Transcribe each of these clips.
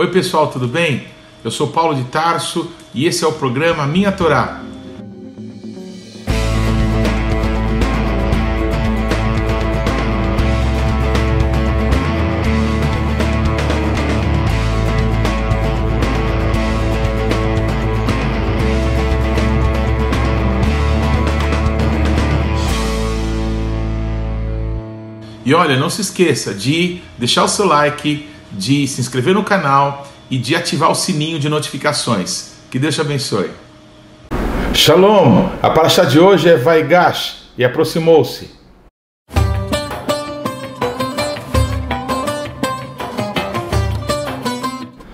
Oi pessoal, tudo bem? Eu sou Paulo de Tarso e esse é o programa Minha Torá. E olha, não se esqueça de deixar o seu like, de se inscrever no canal e de ativar o sininho de notificações. Que Deus te abençoe. Shalom! A parashá de hoje é Vaigash e aproximou-se.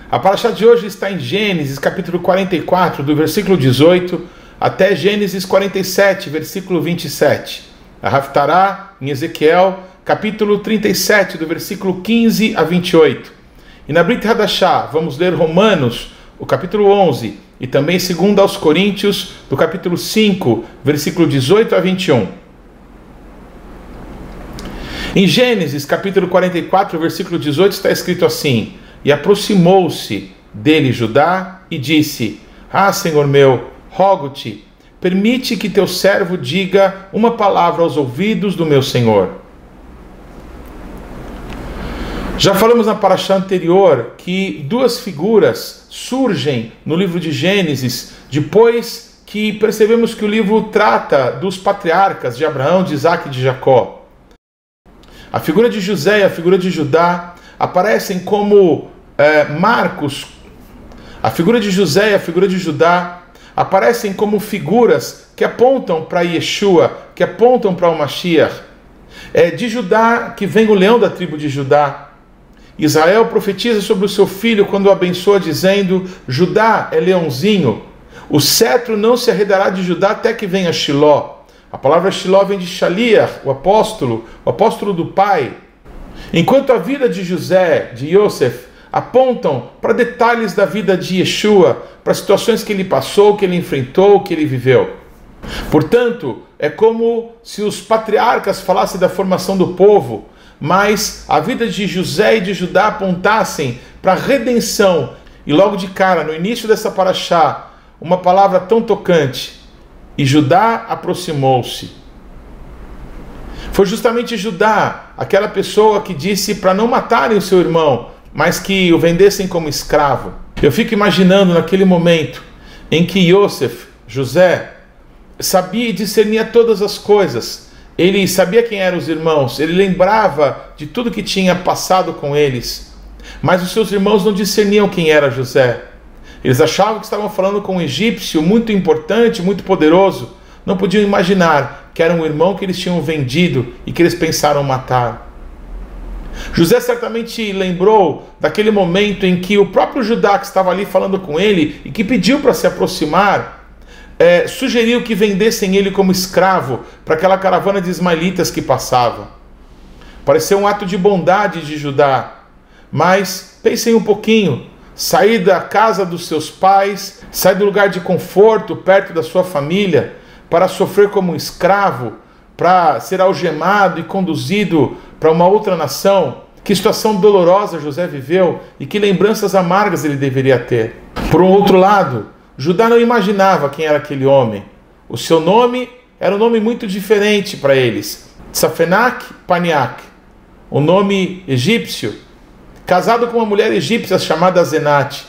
A parashá de hoje está em Gênesis, capítulo 44, do versículo 18 até Gênesis 47, versículo 27. A Haftará, em Ezequiel, capítulo 37, do versículo 15 a 28. E na Brit Hadashah, vamos ler Romanos, o capítulo 11, e também 2 aos Coríntios, do capítulo 5, versículo 18 a 21. Em Gênesis, capítulo 44, versículo 18, está escrito assim: E aproximou-se dele Judá e disse: Ah, Senhor meu, rogo-te, permite que teu servo diga uma palavra aos ouvidos do meu Senhor. Já falamos na parashá anterior que duas figuras surgem no livro de Gênesis depois que percebemos que o livro trata dos patriarcas de Abraão, de Isaac e de Jacó. A figura de José e a figura de Judá aparecem como marcos. A figura de José e a figura de Judá aparecem como figuras que apontam para Yeshua, que apontam para o Mashiach. É de Judá que vem o leão da tribo de Judá. Israel profetiza sobre o seu filho quando o abençoa, dizendo: Judá é leãozinho, o cetro não se arredará de Judá até que venha Shiló. A palavra Shiló vem de Shaliach, o apóstolo do pai. Enquanto a vida de José, de Yosef, apontam para detalhes da vida de Yeshua, para situações que ele passou, que ele enfrentou, que ele viveu. Portanto, é como se os patriarcas falassem da formação do povo, mas a vida de José e de Judá apontassem para a redenção. E logo de cara, no início dessa parashá, uma palavra tão tocante: e Judá aproximou-se. Foi justamente Judá, aquela pessoa que disse para não matarem o seu irmão, mas que o vendessem como escravo. Eu fico imaginando naquele momento em que Yosef, José, sabia e discernia todas as coisas. Ele sabia quem eram os irmãos, ele lembrava de tudo que tinha passado com eles, mas os seus irmãos não discerniam quem era José. Eles achavam que estavam falando com um egípcio muito importante, muito poderoso, não podiam imaginar que era um irmão que eles tinham vendido e que eles pensaram matar. José certamente lembrou daquele momento em que o próprio Judá, que estava ali falando com ele e que pediu para se aproximar, sugeriu que vendessem ele como escravo para aquela caravana de ismaelitas que passava. Pareceu um ato de bondade de Judá, mas pensem um pouquinho: sair da casa dos seus pais, sair do lugar de conforto perto da sua família para sofrer como um escravo, para ser algemado e conduzido para uma outra nação. Que situação dolorosa José viveu e que lembranças amargas ele deveria ter. Por um outro lado, Judá não imaginava quem era aquele homem. O seu nome era um nome muito diferente para eles: Tsafenak Paniak, um nome egípcio, casado com uma mulher egípcia chamada Zenat.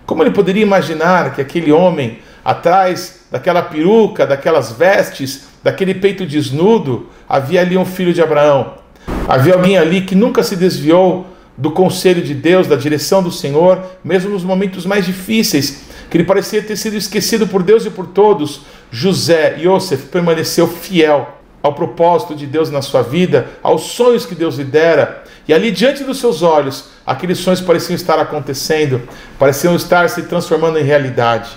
Como ele poderia imaginar que aquele homem, atrás daquela peruca, daquelas vestes, daquele peito desnudo, havia ali um filho de Abraão? Havia alguém ali que nunca se desviou do conselho de Deus, da direção do Senhor, mesmo nos momentos mais difíceis, que ele parecia ter sido esquecido por Deus e por todos. José, Yosef, permaneceu fiel ao propósito de Deus na sua vida, aos sonhos que Deus lhe dera. E ali diante dos seus olhos, aqueles sonhos pareciam estar acontecendo, pareciam estar se transformando em realidade.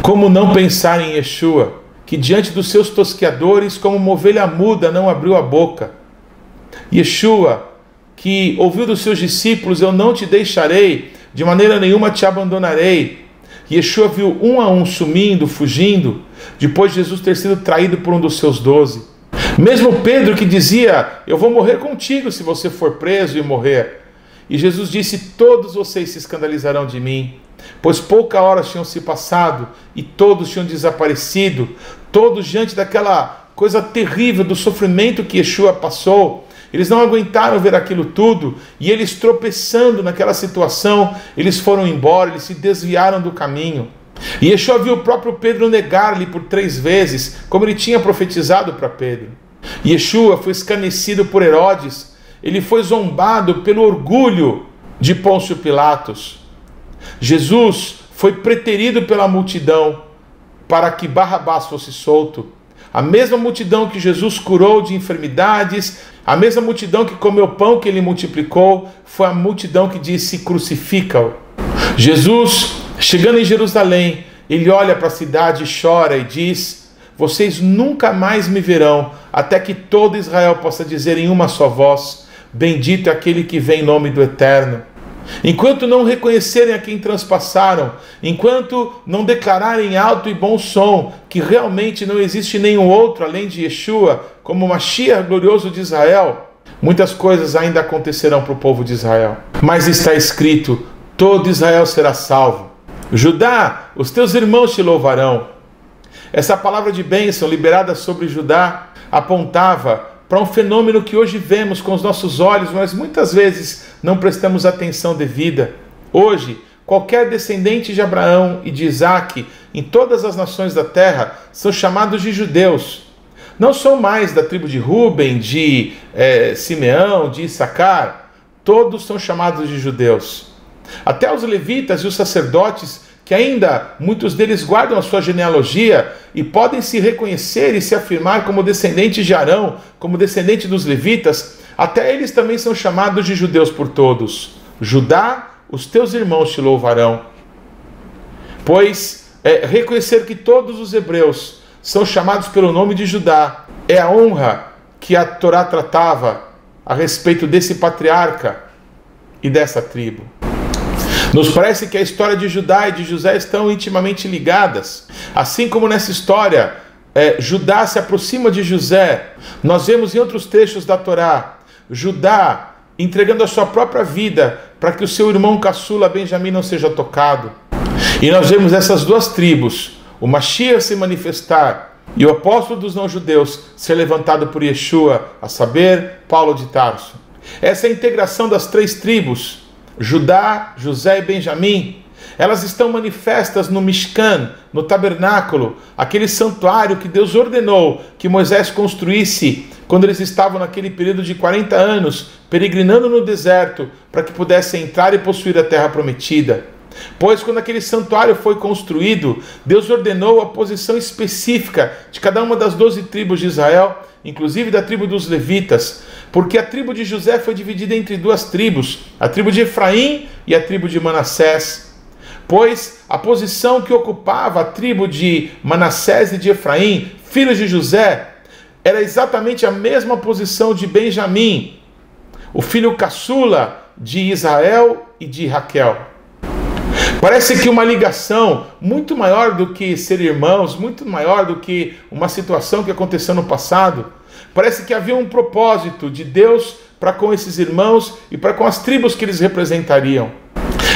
Como não pensar em Yeshua, que diante dos seus tosqueadores, como uma ovelha muda, não abriu a boca? Yeshua, que ouviu dos seus discípulos: Eu não te deixarei, de maneira nenhuma te abandonarei. Yeshua viu um a um sumindo, fugindo, depois de Jesus ter sido traído por um dos seus 12. Mesmo Pedro, que dizia: eu vou morrer contigo se você for preso e morrer. E Jesus disse: todos vocês se escandalizarão de mim, pois poucas horas tinham se passado e todos tinham desaparecido, todos diante daquela coisa terrível do sofrimento que Yeshua passou. Eles não aguentaram ver aquilo tudo, e eles, tropeçando naquela situação, eles foram embora, eles se desviaram do caminho. E Yeshua viu o próprio Pedro negar-lhe por 3 vezes, como ele tinha profetizado para Pedro. Yeshua foi escarnecido por Herodes, ele foi zombado pelo orgulho de Pôncio Pilatos. Jesus foi preterido pela multidão para que Barrabás fosse solto. A mesma multidão que Jesus curou de enfermidades, a mesma multidão que comeu pão que ele multiplicou, foi a multidão que disse: crucifica-o. Jesus, chegando em Jerusalém, ele olha para a cidade e chora e diz: vocês nunca mais me verão, até que todo Israel possa dizer em uma só voz: bendito é aquele que vem em nome do Eterno. Enquanto não reconhecerem a quem transpassaram, enquanto não declararem em alto e bom som que realmente não existe nenhum outro além de Yeshua, como o Mashiach glorioso de Israel, muitas coisas ainda acontecerão para o povo de Israel. Mas está escrito: todo Israel será salvo. Judá, os teus irmãos te louvarão. Essa palavra de bênção liberada sobre Judá apontava para um fenômeno que hoje vemos com os nossos olhos, mas muitas vezes não prestamos atenção devida. Hoje, qualquer descendente de Abraão e de Isaque, em todas as nações da terra, são chamados de judeus. Não são mais da tribo de Ruben, de Simeão, de Issacar. Todos são chamados de judeus. Até os levitas e os sacerdotes, que ainda muitos deles guardam a sua genealogia e podem se reconhecer e se afirmar como descendentes de Arão, como descendente dos levitas, até eles também são chamados de judeus por todos. Judá, os teus irmãos te louvarão. Pois reconhecer que todos os hebreus são chamados pelo nome de Judá é a honra que a Torá tratava a respeito desse patriarca e dessa tribo. Nos parece que a história de Judá e de José estão intimamente ligadas. Assim como nessa história, Judá se aproxima de José, nós vemos em outros trechos da Torá, Judá entregando a sua própria vida para que o seu irmão caçula Benjamim não seja tocado. E nós vemos essas duas tribos, o Mashiach se manifestar e o apóstolo dos não-judeus ser levantado por Yeshua, a saber, Paulo de Tarso. Essa integração das 3 tribos, Judá, José e Benjamim, elas estão manifestas no Mishkan, no tabernáculo, aquele santuário que Deus ordenou que Moisés construísse quando eles estavam naquele período de 40 anos, peregrinando no deserto, para que pudessem entrar e possuir a terra prometida. Pois quando aquele santuário foi construído, Deus ordenou a posição específica de cada uma das 12 tribos de Israel, inclusive da tribo dos levitas, porque a tribo de José foi dividida entre 2 tribos, a tribo de Efraim e a tribo de Manassés. Pois a posição que ocupava a tribo de Manassés e de Efraim, filhos de José, era exatamente a mesma posição de Benjamim, o filho caçula de Israel e de Raquel. Parece que uma ligação muito maior do que ser irmãos, muito maior do que uma situação que aconteceu no passado. Parece que havia um propósito de Deus para com esses irmãos e para com as tribos que eles representariam.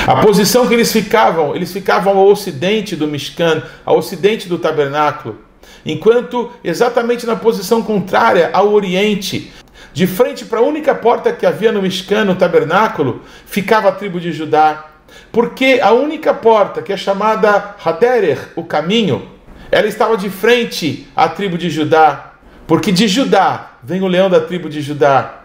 A posição que eles ficavam ao ocidente do Mishkan, ao ocidente do tabernáculo, enquanto exatamente na posição contrária ao oriente, de frente para a única porta que havia no Mishkan, no tabernáculo, ficava a tribo de Judá. Porque a única porta, que é chamada Haderer, o caminho, ela estava de frente à tribo de Judá. Porque de Judá vem o leão da tribo de Judá.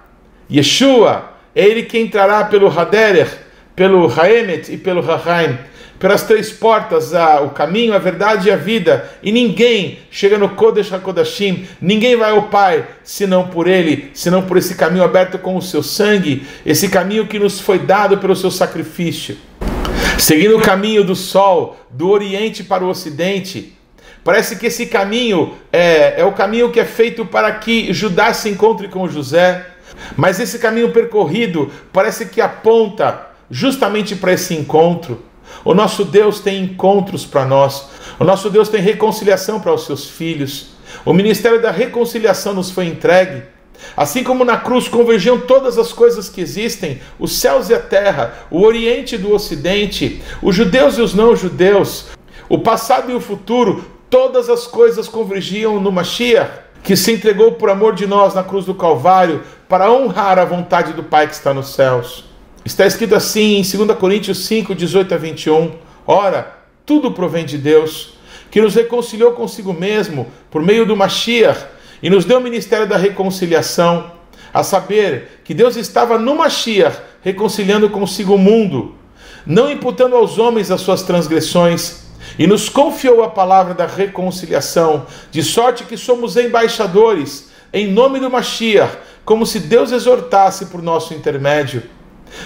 Yeshua é ele que entrará pelo Haderer, pelo Haemet e pelo Hahaim, pelas 3 portas, o caminho, a verdade e a vida. E ninguém chega no Kodesh HaKodashim, ninguém vai ao Pai, senão por ele, senão por esse caminho aberto com o seu sangue, esse caminho que nos foi dado pelo seu sacrifício. Seguindo o caminho do sol, do oriente para o ocidente, parece que esse caminho é o caminho que é feito para que Judá se encontre com José, mas esse caminho percorrido parece que aponta justamente para esse encontro. O nosso Deus tem encontros para nós, o nosso Deus tem reconciliação para os seus filhos, o ministério da reconciliação nos foi entregue. Assim como na cruz convergiam todas as coisas que existem, os céus e a terra, o oriente e do ocidente, os judeus e os não-judeus, o passado e o futuro, todas as coisas convergiam no Mashiach, que se entregou por amor de nós na cruz do Calvário, para honrar a vontade do Pai que está nos céus. Está escrito assim em 2 Coríntios 5, 18 a 21, ora, tudo provém de Deus, que nos reconciliou consigo mesmo, por meio do Mashiach, e nos deu o ministério da reconciliação, a saber, que Deus estava no Mashiach, reconciliando consigo o mundo, não imputando aos homens as suas transgressões, e nos confiou a palavra da reconciliação, de sorte que somos embaixadores, em nome do Mashiach, como se Deus exortasse por nosso intermédio.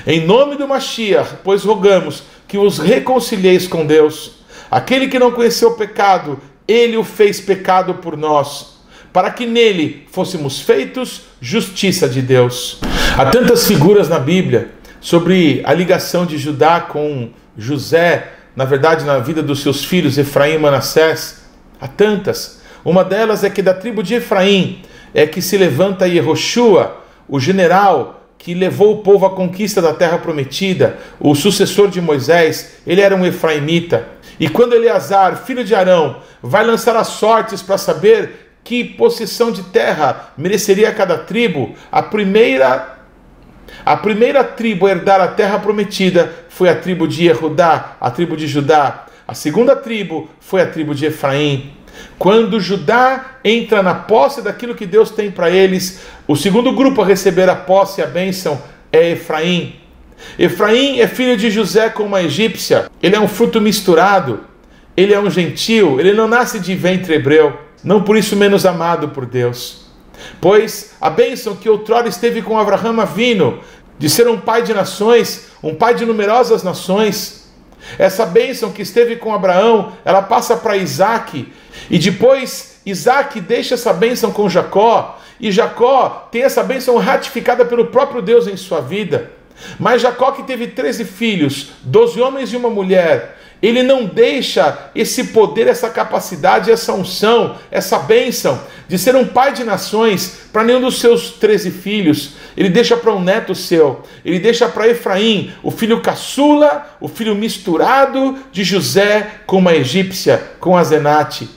Em nome do Mashiach, pois rogamos que os reconcilieis com Deus. Aquele que não conheceu o pecado, ele o fez pecado por nós, para que nele fôssemos feitos justiça de Deus. Há tantas figuras na Bíblia sobre a ligação de Judá com José, na verdade na vida dos seus filhos Efraim e Manassés. Há tantas. Uma delas é que da tribo de Efraim é que se levanta Yehoshua, o general que levou o povo à conquista da terra prometida, o sucessor de Moisés. Ele era um efraimita. E quando Eleazar, filho de Arão, vai lançar as sortes para saber que possessão de terra mereceria cada tribo, a primeira tribo a herdar a terra prometida foi a tribo de Yehudá, a tribo de Judá. A segunda tribo foi a tribo de Efraim. Quando Judá entra na posse daquilo que Deus tem para eles, o segundo grupo a receber a posse e a bênção é Efraim. Efraim é filho de José com uma egípcia. Ele é um fruto misturado. Ele é um gentil. Ele não nasce de ventre hebreu. Não por isso menos amado por Deus. Pois a bênção que outrora esteve com Abraham Avino, de ser um pai de nações, um pai de numerosas nações, essa bênção que esteve com Abraão, ela passa para Isaac, e depois Isaac deixa essa bênção com Jacó, e Jacó tem essa bênção ratificada pelo próprio Deus em sua vida. Mas Jacó, que teve 13 filhos, 12 homens e uma mulher, ele não deixa esse poder, essa capacidade, essa unção, essa bênção de ser um pai de nações para nenhum dos seus 13 filhos. Ele deixa para um neto seu, ele deixa para Efraim, o filho caçula, o filho misturado de José com uma egípcia, com Azenate.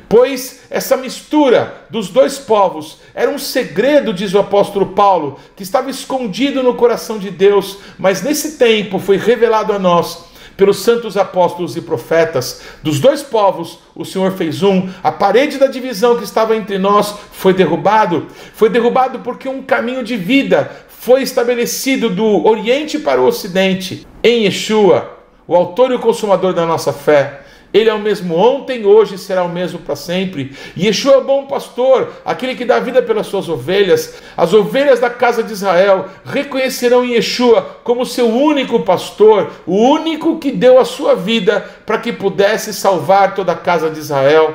Pois essa mistura dos dois povos era um segredo, diz o apóstolo Paulo, que estava escondido no coração de Deus, mas nesse tempo foi revelado a nós pelos santos apóstolos e profetas. Dos dois povos o Senhor fez um. A parede da divisão que estava entre nós foi derrubado. Foi derrubado porque um caminho de vida foi estabelecido do Oriente para o Ocidente, em Yeshua, o autor e o consumador da nossa fé. Ele é o mesmo ontem, hoje e será o mesmo para sempre. E Yeshua é o bom pastor, aquele que dá vida pelas suas ovelhas. As ovelhas da casa de Israel reconhecerão em Yeshua como seu único pastor, o único que deu a sua vida para que pudesse salvar toda a casa de Israel.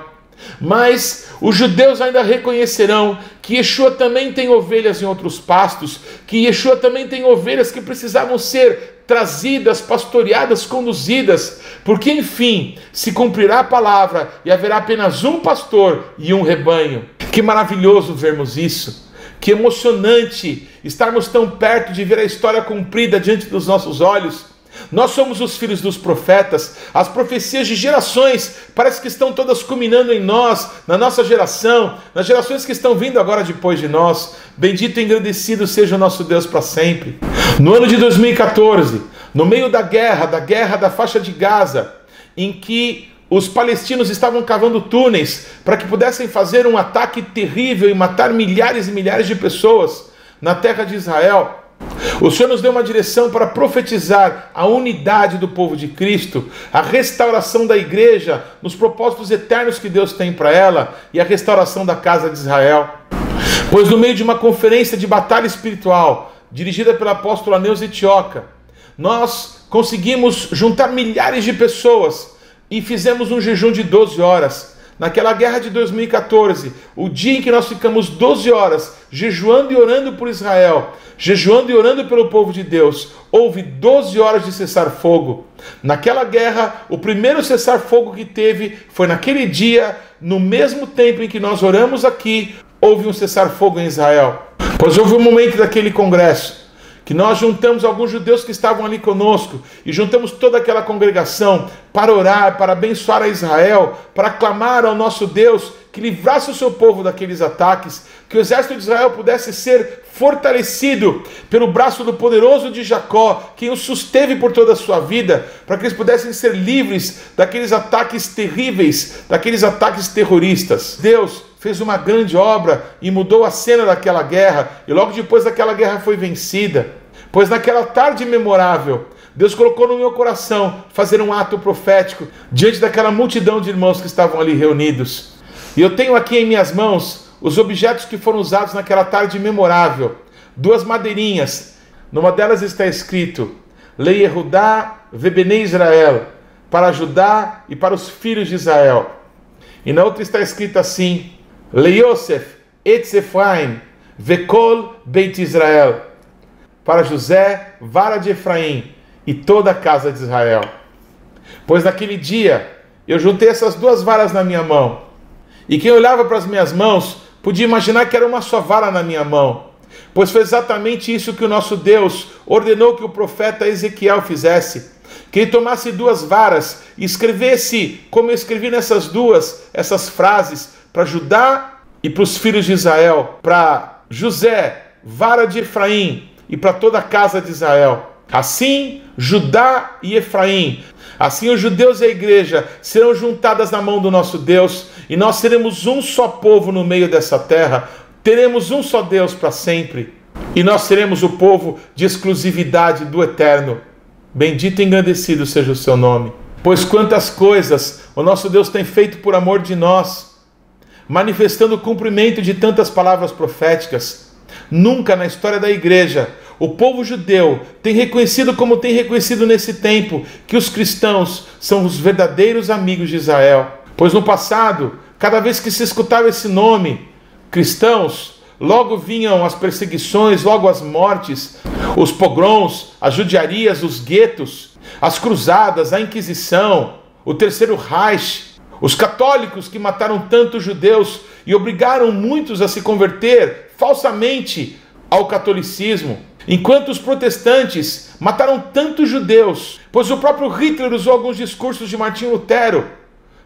Mas os judeus ainda reconhecerão que Yeshua também tem ovelhas em outros pastos, que Yeshua também tem ovelhas que precisavam ser trazidas, pastoreadas, conduzidas, porque enfim se cumprirá a palavra e haverá apenas um pastor e um rebanho. Que maravilhoso vermos isso, que emocionante estarmos tão perto de ver a história cumprida diante dos nossos olhos. Nós somos os filhos dos profetas, as profecias de gerações parece que estão todas culminando em nós, na nossa geração, nas gerações que estão vindo agora depois de nós. Bendito e engrandecido seja o nosso Deus para sempre. No ano de 2014, no meio da guerra da faixa de Gaza, em que os palestinos estavam cavando túneis para que pudessem fazer um ataque terrível e matar milhares e milhares de pessoas na terra de Israel, o Senhor nos deu uma direção para profetizar a unidade do povo de Cristo, a restauração da igreja nos propósitos eternos que Deus tem para ela e a restauração da casa de Israel. Pois no meio de uma conferência de batalha espiritual, dirigida pela apóstola Neuza Tioca, nós conseguimos juntar milhares de pessoas e fizemos um jejum de 12 horas. Naquela guerra de 2014, o dia em que nós ficamos 12 horas jejuando e orando por Israel, jejuando e orando pelo povo de Deus, houve 12 horas de cessar-fogo. Naquela guerra, o primeiro cessar-fogo que teve foi naquele dia, no mesmo tempo em que nós oramos aqui, houve um cessar-fogo em Israel. Pois houve um momento daquele congresso que nós juntamos alguns judeus que estavam ali conosco e juntamos toda aquela congregação para orar, para abençoar a Israel, para clamar ao nosso Deus que livrasse o seu povo daqueles ataques, que o exército de Israel pudesse ser fortalecido pelo braço do poderoso de Jacó, quem o susteve por toda a sua vida, para que eles pudessem ser livres daqueles ataques terríveis, daqueles ataques terroristas. Deus fez uma grande obra e mudou a cena daquela guerra, e logo depois daquela guerra foi vencida, pois naquela tarde memorável, Deus colocou no meu coração fazer um ato profético diante daquela multidão de irmãos que estavam ali reunidos. E eu tenho aqui em minhas mãos os objetos que foram usados naquela tarde memorável. 2 madeirinhas. Numa delas está escrito: Lei Yehudá Vebenei Israel, para Judá e para os filhos de Israel. E na outra está escrito assim: Lei Yosef Etz Efraim Vekol Beit Israel, para José, vara de Efraim e toda a casa de Israel. Pois naquele dia eu juntei essas 2 varas na minha mão, e quem olhava para as minhas mãos podia imaginar que era uma só vara na minha mão, pois foi exatamente isso que o nosso Deus ordenou que o profeta Ezequiel fizesse, que ele tomasse 2 varas e escrevesse, como eu escrevi nessas 2, essas frases, para Judá e para os filhos de Israel, para José, vara de Efraim, e para toda a casa de Israel. Assim, Judá e Efraim, assim os judeus e a igreja serão juntadas na mão do nosso Deus, e nós seremos um só povo no meio dessa terra, teremos um só Deus para sempre, e nós seremos o povo de exclusividade do Eterno. Bendito e engrandecido seja o seu nome. Pois quantas coisas o nosso Deus tem feito por amor de nós, manifestando o cumprimento de tantas palavras proféticas. Nunca na história da igreja o povo judeu tem reconhecido, como tem reconhecido nesse tempo, que os cristãos são os verdadeiros amigos de Israel. Pois no passado, cada vez que se escutava esse nome, cristãos, logo vinham as perseguições, logo as mortes, os pogroms, as judiarias, os guetos, as cruzadas, a Inquisição, o Terceiro Reich, os católicos que mataram tantos judeus e obrigaram muitos a se converter falsamente ao catolicismo, enquanto os protestantes mataram tantos judeus, pois o próprio Hitler usou alguns discursos de Martinho Lutero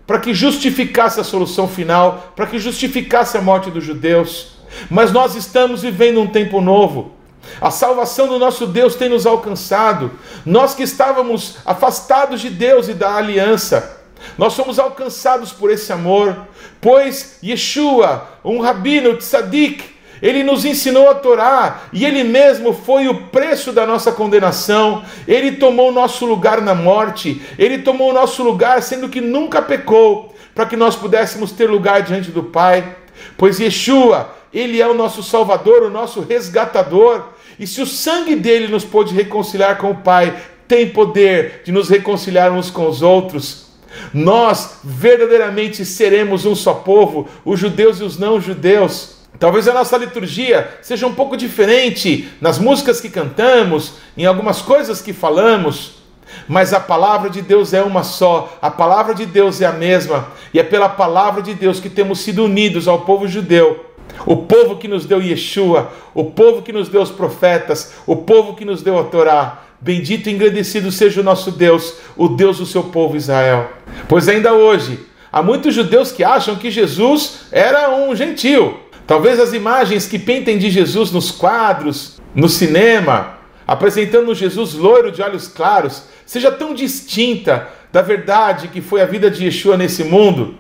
para que justificasse a solução final, para que justificasse a morte dos judeus. Mas nós estamos vivendo um tempo novo. A salvação do nosso Deus tem nos alcançado. Nós que estávamos afastados de Deus e da aliança, nós somos alcançados por esse amor, pois Yeshua, um rabino tzadik, ele nos ensinou a Torá, e ele mesmo foi o preço da nossa condenação. Ele tomou o nosso lugar na morte, ele tomou o nosso lugar, sendo que nunca pecou, para que nós pudéssemos ter lugar diante do Pai. Pois Yeshua, ele é o nosso Salvador, o nosso resgatador, e se o sangue dele nos pôde reconciliar com o Pai, tem poder de nos reconciliar uns com os outros. Nós verdadeiramente seremos um só povo, os judeus e os não-judeus. Talvez a nossa liturgia seja um pouco diferente nas músicas que cantamos, em algumas coisas que falamos, mas a palavra de Deus é uma só, a palavra de Deus é a mesma, e é pela palavra de Deus que temos sido unidos ao povo judeu, o povo que nos deu Yeshua, o povo que nos deu os profetas, o povo que nos deu a Torá. Bendito e engrandecido seja o nosso Deus, o Deus do seu povo Israel. Pois ainda hoje, há muitos judeus que acham que Jesus era um gentil. Talvez as imagens que pintem de Jesus nos quadros, no cinema, apresentando um Jesus loiro de olhos claros, seja tão distinta da verdade que foi a vida de Yeshua nesse mundo.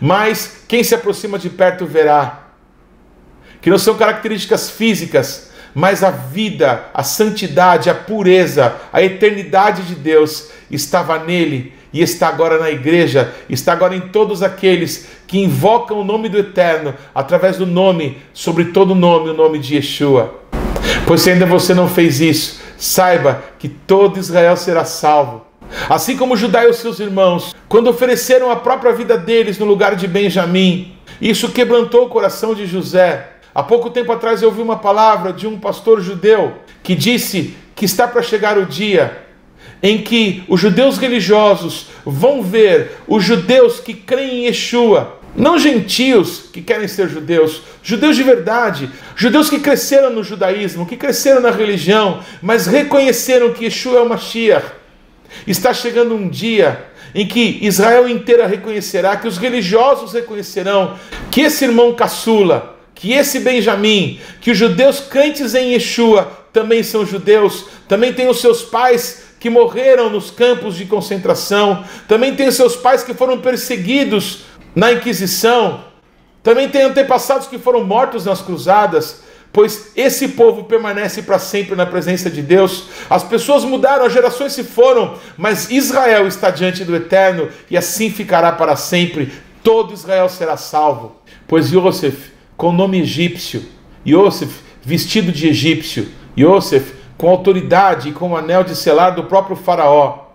Mas quem se aproxima de perto verá que não são características físicas, mas a vida, a santidade, a pureza, a eternidade de Deus estava nele e está agora na igreja, está agora em todos aqueles que invocam o nome do Eterno, através do nome, sobre todo nome, o nome de Yeshua. Pois se ainda você não fez isso, saiba que todo Israel será salvo. Assim como Judá e os seus irmãos, quando ofereceram a própria vida deles no lugar de Benjamim, isso quebrantou o coração de José. Há pouco tempo atrás eu ouvi uma palavra de um pastor judeu que disse que está para chegar o dia em que os judeus religiosos vão ver os judeus que creem em Yeshua Não gentios que querem ser judeus, judeus de verdade, judeus que cresceram no judaísmo, que cresceram na religião, mas reconheceram que Yeshua é o Mashiach. Está chegando um dia em que Israel inteira reconhecerá, que os religiosos reconhecerão que esse irmão caçula, que esse Benjamim, que os judeus crentes em Yeshua também são judeus, também têm os seus pais que morreram nos campos de concentração, também têm os seus pais que foram perseguidos na Inquisição, também têm antepassados que foram mortos nas cruzadas, pois esse povo permanece para sempre na presença de Deus. As pessoas mudaram, as gerações se foram, mas Israel está diante do Eterno e assim ficará para sempre. Todo Israel será salvo, pois Yosef, com nome egípcio, Yosef, vestido de egípcio, Yosef, com autoridade e com o anel de selar do próprio faraó,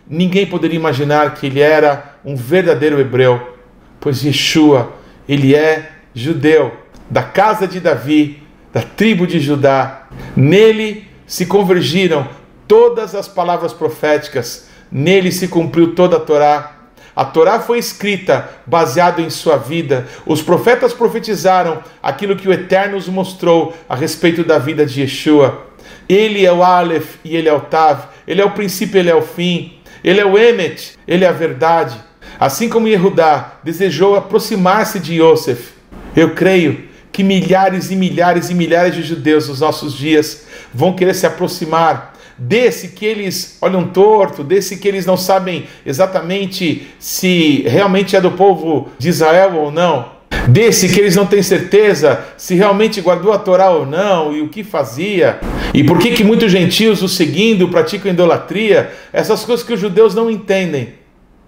ninguém poderia imaginar que ele era um verdadeiro hebreu, pois Yeshua, ele é judeu, da casa de Davi, da tribo de Judá. Nele se convergiram todas as palavras proféticas, nele se cumpriu toda a Torá. A Torá foi escrita baseado em sua vida. Os profetas profetizaram aquilo que o Eterno nos mostrou a respeito da vida de Yeshua. Ele é o Aleph e ele é o Tav. Ele é o princípio e ele é o fim. Ele é o Emet, ele é a verdade. Assim como Yehudá desejou aproximar-se de Yosef, eu creio que milhares e milhares e milhares de judeus nos nossos dias vão querer se aproximar desse que eles olham torto, desse que eles não sabem exatamente se realmente é do povo de Israel ou não, desse que eles não têm certeza se realmente guardou a Torá ou não e o que fazia, e por que muitos gentios o seguindo praticam idolatria. Essas coisas que os judeus não entendem.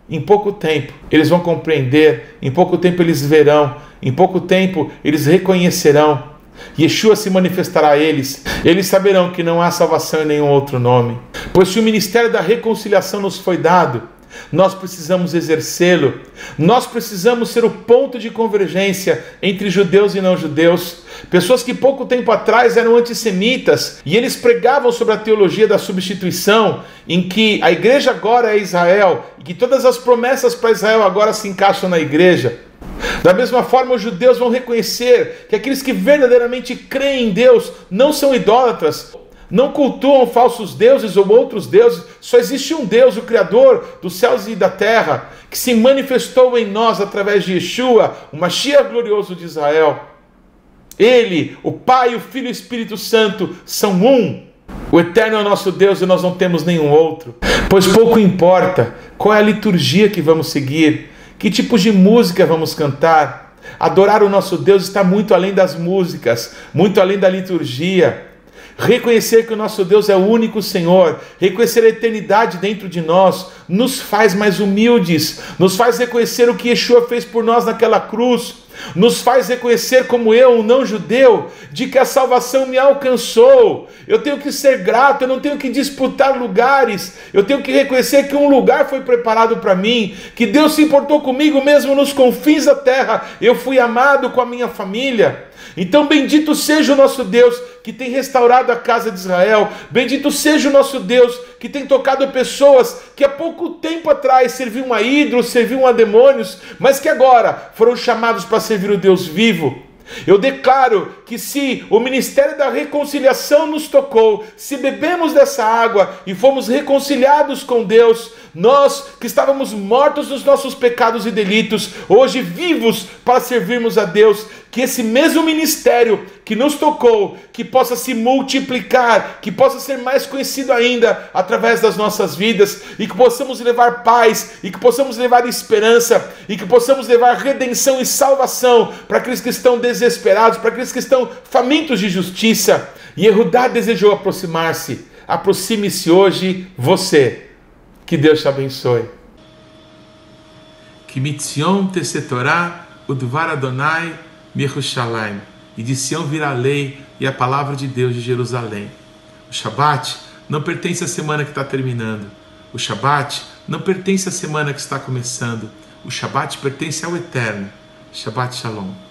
Em pouco tempo eles vão compreender, em pouco tempo eles verão, em pouco tempo eles reconhecerão. Yeshua se manifestará a eles, eles saberão que não há salvação em nenhum outro nome. Pois se o ministério da reconciliação nos foi dado, nós precisamos exercê-lo, nós precisamos ser o ponto de convergência entre judeus e não judeus. Pessoas que pouco tempo atrás eram antissemitas e eles pregavam sobre a teologia da substituição, em que a igreja agora é Israel e que todas as promessas para Israel agora se encaixam na igreja. Da mesma forma, os judeus vão reconhecer que aqueles que verdadeiramente creem em Deus não são idólatras, não cultuam falsos deuses ou outros deuses. Só existe um Deus, o Criador dos céus e da terra, que se manifestou em nós através de Yeshua, o Mashiach glorioso de Israel. Ele, o Pai, o Filho e o Espírito Santo são um. O Eterno é o nosso Deus e nós não temos nenhum outro. Pois pouco importa qual é a liturgia que vamos seguir, que tipos de música vamos cantar. Adorar o nosso Deus está muito além das músicas, muito além da liturgia. Reconhecer que o nosso Deus é o único Senhor, reconhecer a eternidade dentro de nós, nos faz mais humildes, nos faz reconhecer o que Yeshua fez por nós naquela cruz, nos faz reconhecer, como eu, um não-judeu, de que a salvação me alcançou. Eu tenho que ser grato, eu não tenho que disputar lugares, eu tenho que reconhecer que um lugar foi preparado para mim, que Deus se importou comigo mesmo nos confins da terra, eu fui amado com a minha família. Então bendito seja o nosso Deus que tem restaurado a casa de Israel, bendito seja o nosso Deus que tem tocado pessoas que há pouco tempo atrás serviam a ídolos, serviam a demônios, mas que agora foram chamados para servir o Deus vivo. Eu declaro que se o ministério da reconciliação nos tocou, se bebemos dessa água e fomos reconciliados com Deus, nós que estávamos mortos nos nossos pecados e delitos, hoje vivos para servirmos a Deus, que esse mesmo ministério que nos tocou, que possa se multiplicar, que possa ser mais conhecido ainda através das nossas vidas, e que possamos levar paz, e que possamos levar esperança, e que possamos levar redenção e salvação para aqueles que estão desesperados, para aqueles que estão famintos de justiça. E Yehudá desejou aproximar-se. Aproxime-se hoje você. Que Deus te abençoe. Que mitzion tesetorá udvar Adonai Yerushalayim. E de Sião virá a lei e a palavra de Deus de Jerusalém. O Shabat não pertence à semana que está terminando. O Shabat não pertence à semana que está começando. O Shabat pertence ao Eterno. Shabbat Shalom.